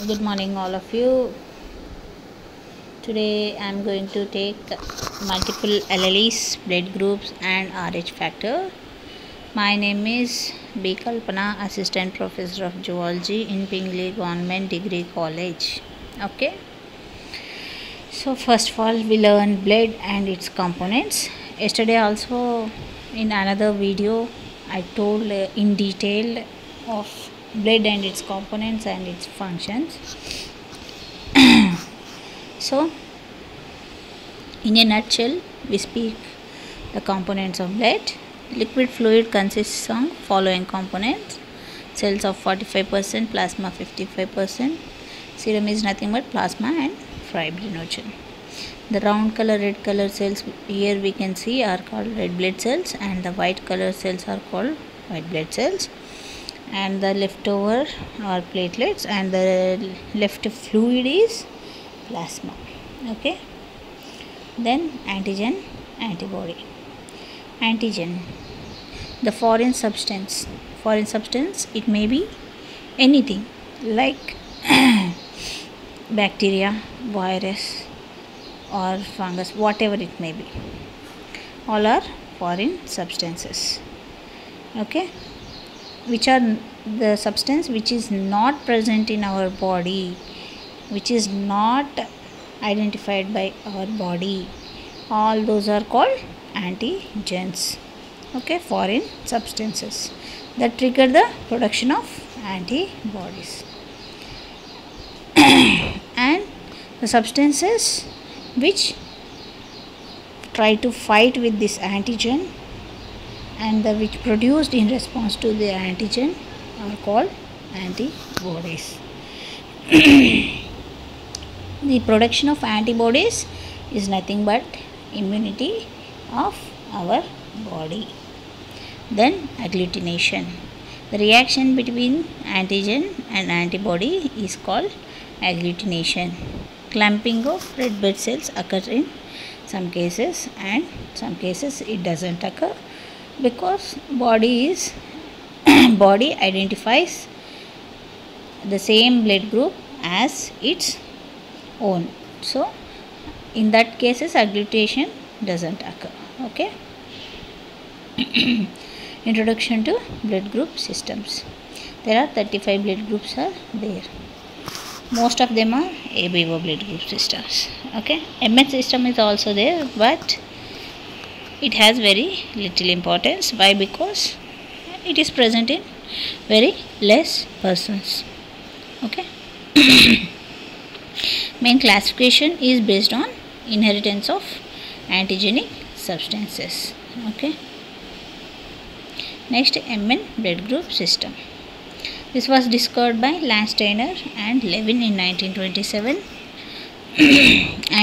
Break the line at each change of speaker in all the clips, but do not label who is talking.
Good morning, all of you. Today I am going to take multiple LLEs, blood groups, and RH factor. My name is B. Kalpana, Assistant Professor of Zoology in Pingley Government Degree College. Okay. So first of all, we learn blood and its components. Yesterday also, in another video, I told in detail of blood and its components and its functions. So in a nutshell, we speak the components of blood. Liquid fluid consists of following components: cells of 45%, plasma 55%. Serum is nothing but plasma and fibrinogen. The round color, red color cells here we can see are called red blood cells, and the white color cells are called white blood cells. And the leftover are platelets, and the left fluid is plasma. Okay. Then antigen, antibody. Antigen, the foreign substance. Foreign substance, it may be anything like bacteria, virus, or fungus, whatever it may be. All are foreign substances. Okay. Which are the substance which is not present in our body, which is not identified by our body. All those are called antigens. Okay, foreign substances that trigger the production of antibodies. And the substances which try to fight with this antigen and which produced in response to the antigen are called antibodies. The production of antibodies is nothing but immunity of our body. Then agglutination. The reaction between antigen and antibody is called agglutination. Clumping of red blood cells occurs in some cases, and some cases it doesn't occur, because body identifies the same blood group as its own. So in that cases agglutination doesn't occur. Okay. Introduction to blood group systems. There are 35 blood groups are there. Most of them are ABO blood group systems. Okay. MS system is also there, but it has very little importance. Why? Because it is present in very less persons. Okay. Main classification is based on inheritance of antigenic substances. Okay. Next, MN blood group system. This was discovered by Landsteiner and Levin in 1927.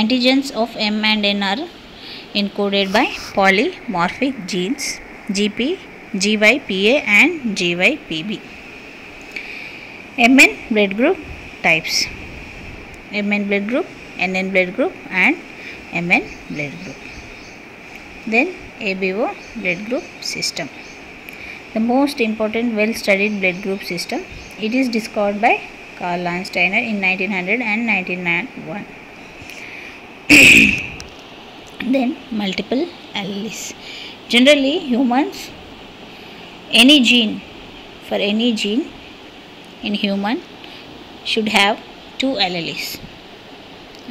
Antigens of M and N are encoded by polymorphic genes GP, GYPA and GYPB. MN blood group types: MN blood group, NN blood group, and MN blood group. Then ABO blood group system. The most important well-studied blood group system. It is discovered by Karl Landsteiner in 1900 and 1901. Then multiple alleles. Generally, humans, for any gene in human should have 2 alleles.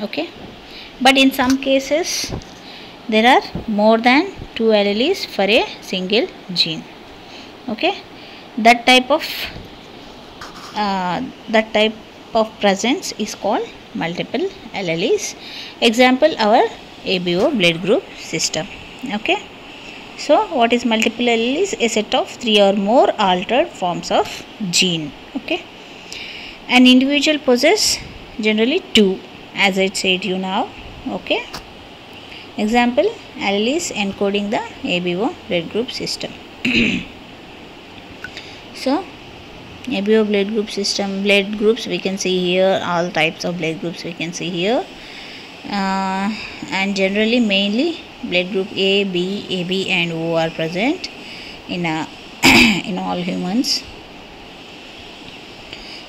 Okay. But in some cases there are more than 2 alleles for a single gene. Okay. That type of presence is called multiple alleles. Example, our ABO blood group system. Okay. So what is multiple alleles? A set of 3 or more altered forms of gene. Okay. An individual possesses generally 2, as I said you now. Okay. Example, alleles encoding the ABO blood group system. So ABO blood group system, blood groups we can see here, all types of blood groups we can see here, and generally mainly blood group A, B, AB and O are present in in all humans.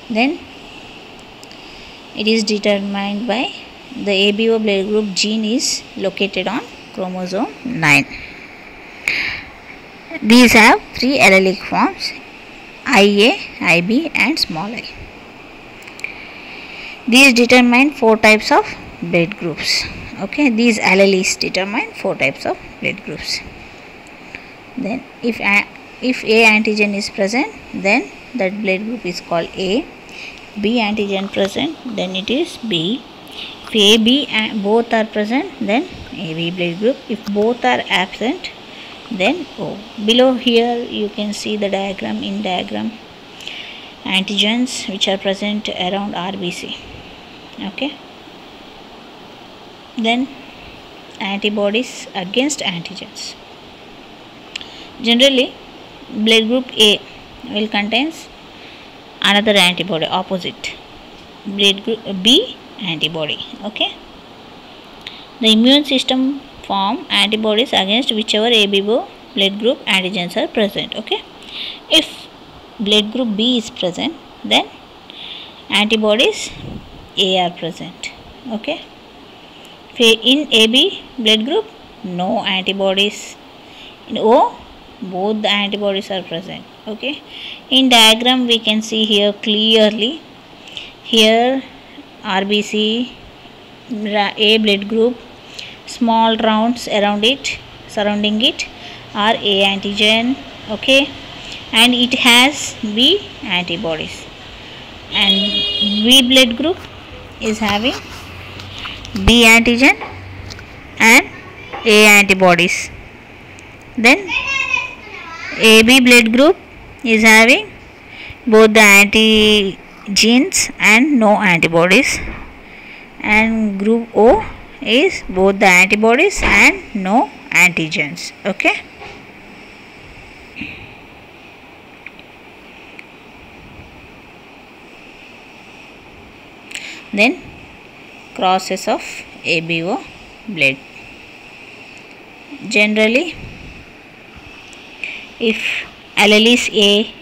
Then it is determined by the ABO blood group gene is located on chromosome 9. These have 3 allelic forms, IA, IB and small I. These determine 4 types of blood groups. Okay, these alleles determine 4 types of blood groups. Then if A antigen is present, then that blood group is called A. B antigen present, then it is B. If A, B both are present, then AB blood group. If both are absent, then O. Below here you can see the diagram. In diagram, antigens which are present around RBC. Okay. Then antibodies against antigens. Generally, blood group A will contains another antibody opposite blood group B antibody. Okay. The immune system form antibodies against whichever ABO blood group antigens are present. Okay. If blood group B is present, then antibodies A are present. Okay. In AB blood group, no antibodies. In O, both the antibodies are present. Okay. In diagram we can see here clearly. Here RBC, A blood group, small rounds around it, surrounding it are A antigen. Okay. And it has B antibodies. And B blood group is having B antigen and A antibodies. Then AB blood group is having both the antigens and no antibodies, and group O is both the antibodies and no antigens. Okay. Then crosses of ABO blood. Generally, if alleles A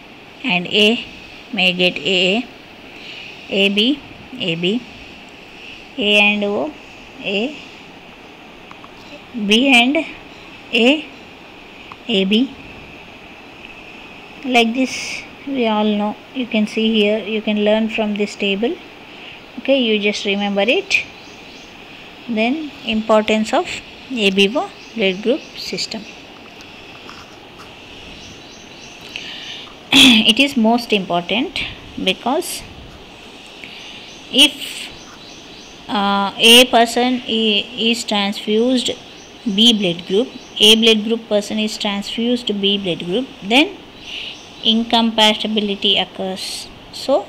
and A may get AA, AB, AB, A and O, A, B and A, AB. Like this we all know. You can see here, you can learn from this table. Okay, you just remember it. Then importance of ABO blood group system. It is most important because if A person is transfused B blood group, A blood group person is transfused B blood group, then incompatibility occurs. So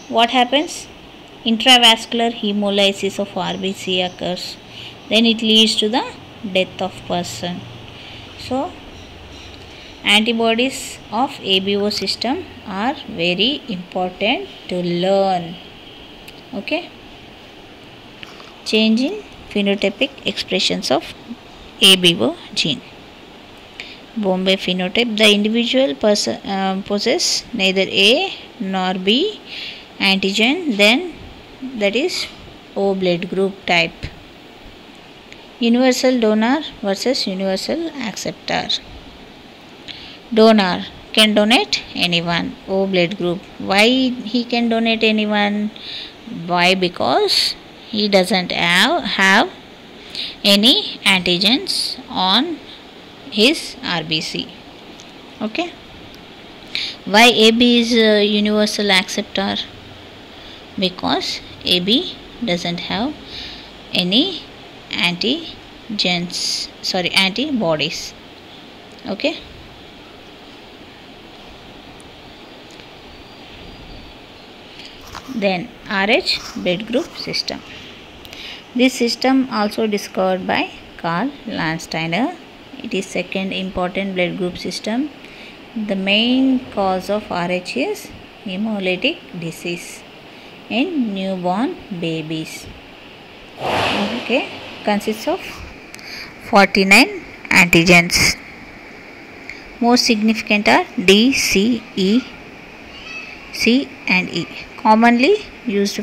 what happens? Intravascular hemolysis of RBC occurs. Then it leads to the death of person. So antibodies of ABO system are very important to learn. Okay. Change in phenotypic expressions of ABO gene. Bombay phenotype. The individual person possesses neither A nor B antigen, then that is O blood group type. Universal donor versus universal acceptor. Donor can donate anyone, O blood group. Why he can donate anyone? Why? Because he doesn't have any antigens on his RBC. Okay. Why AB is a universal acceptor? Because AB doesn't have any antibodies. Okay. Then RH blood group system. This system also discovered by Karl Landsteiner. It is second important blood group system. The main cause of RH is hemolytic disease in newborn babies. Okay, consists of 49 antigens. Most significant are D, C, E, C and E. Commonly used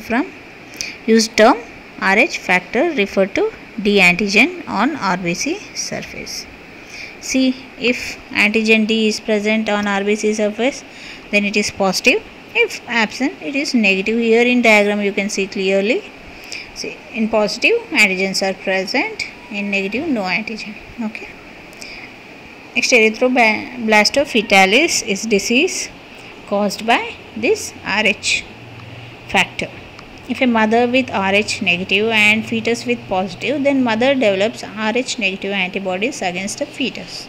term Rh factor refer to D antigen on RBC surface. See, if antigen D is present on RBC surface, then it is positive. If absent, it is negative. Here in diagram you can see clearly. See, in positive antigens are present, in negative no antigen. Okay. Next, erythroblastophytalis is disease caused by this Rh factor. If a mother with Rh negative and fetus with positive, then mother develops Rh negative antibodies against the fetus.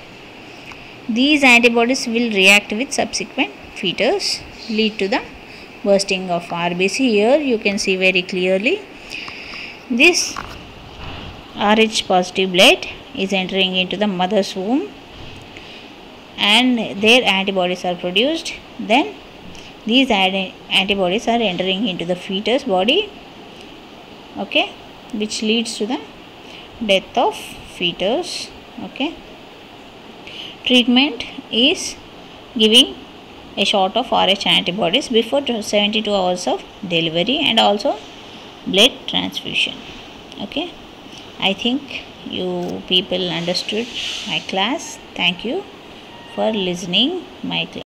These antibodies will react with subsequent fetus, lead to the bursting of RBC. Here you can see very clearly this Rh positive blood is entering into the mother's womb and their antibodies are produced. Then these antibodies are entering into the fetus body, okay, which leads to the death of fetus. Okay. Treatment is giving a shot of Rh antibodies before 72 hours of delivery and also blood transfusion. Okay. I think you people understood my class. Thank you for listening my class.